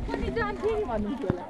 पनि जान्थे नि भन्नुहुन्थ्यो होला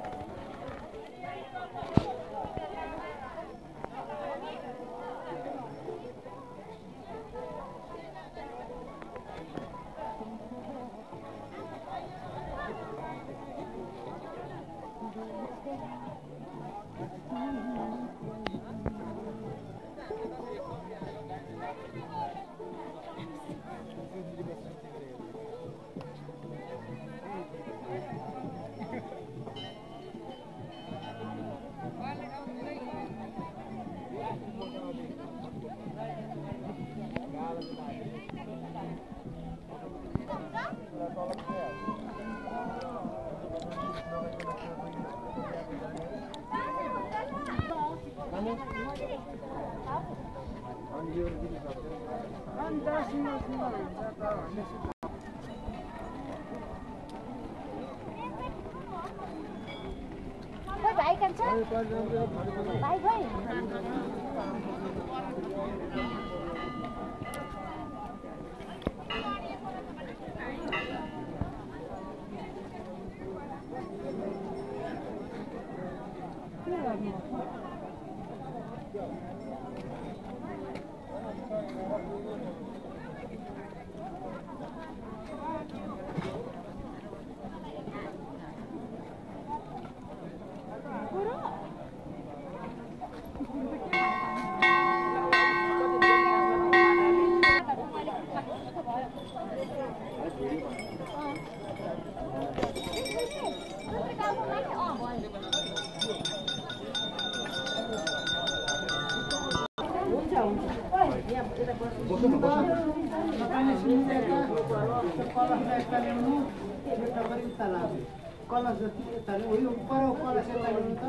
भाइ कान्छ भाइ भाइ कलर जति यता उयो पर कलर सेता गर्नु त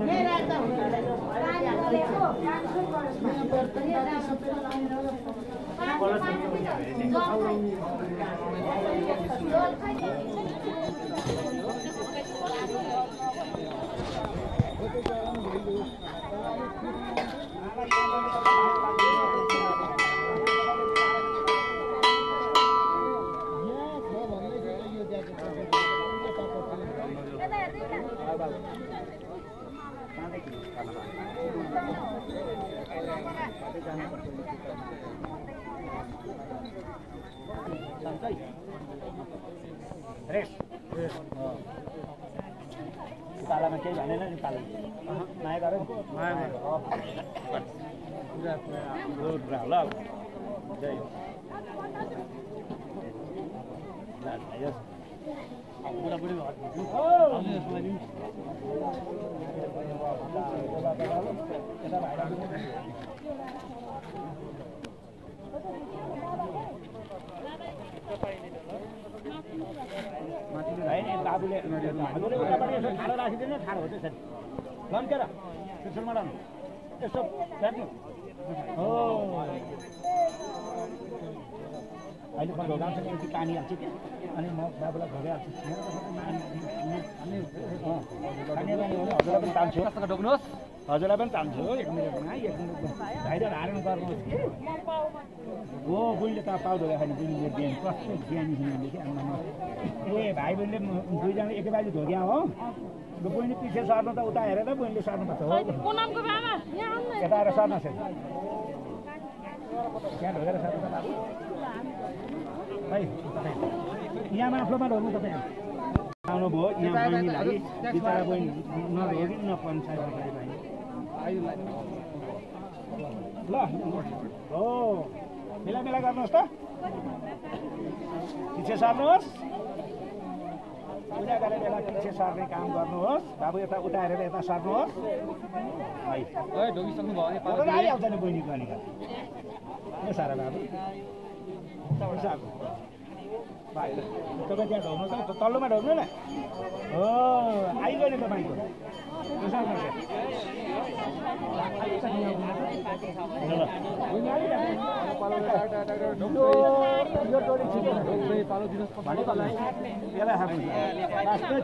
मेरा त तालामा केही भनेन नि ताला माया गरे माया पुरा होला जय यस पुरा पुरी बाबुले ठाडो राखिदिनु ठाडो हो त्यसरी लन्केर त्यसमा लानु यसो फ्याँक्नु हो अहिले पनि ढोगाउँछ नि यति पानी हाल्छु क्या अनि म बाबुलाई ढोगाइहाल्छु हजुरलाई पनि तान्छु ढोक्नुहोस् हजुरलाई पनि तान्छु एक मिनटमा भाइले हार्नु गर्नुहोस् हो बुढीले त पाउ ढोगा खाने बुढीले बिहान कस्तो ज्ञानी हुनाले कि आम्मा ए भाइ बहिनीले दुईजना एकै बाजी ढोग्या हो बहिनी पछि सर्नु त उता हेरेर बहिनीले सर्नुपर्छ हो यता आएर सर्नुहोस् त्यहाँ ढोगेर सर्नु त बाबु भाइ यहाँ माथिल्लोमा ढोग्नु तपाईँ आउनुभयो यहाँ बहिनीलाई बिचरा बहिनी नढोगी नपन्छाइ ल हो मिला मिला गर्नुहोस् त पछि सर्नुहोस् पूजा गरेर बेला पछि सर्ने काम गर्नुहोस् बाबु यता उता हेरेर यता सर्नुहोस् है ढोगिसक्नु भयो भने आइहाल्छ नि बहिनीको अनि यो सारा बाबु तपाईँ त्यहाँ ढोग्नु छ तल्लोमा ढोग्नु न हो आइगयो नि तपाईँको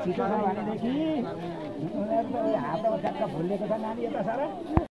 छिटो छ भनेदेखि हात झ्याक्क भुलेको छ नानी यता सारा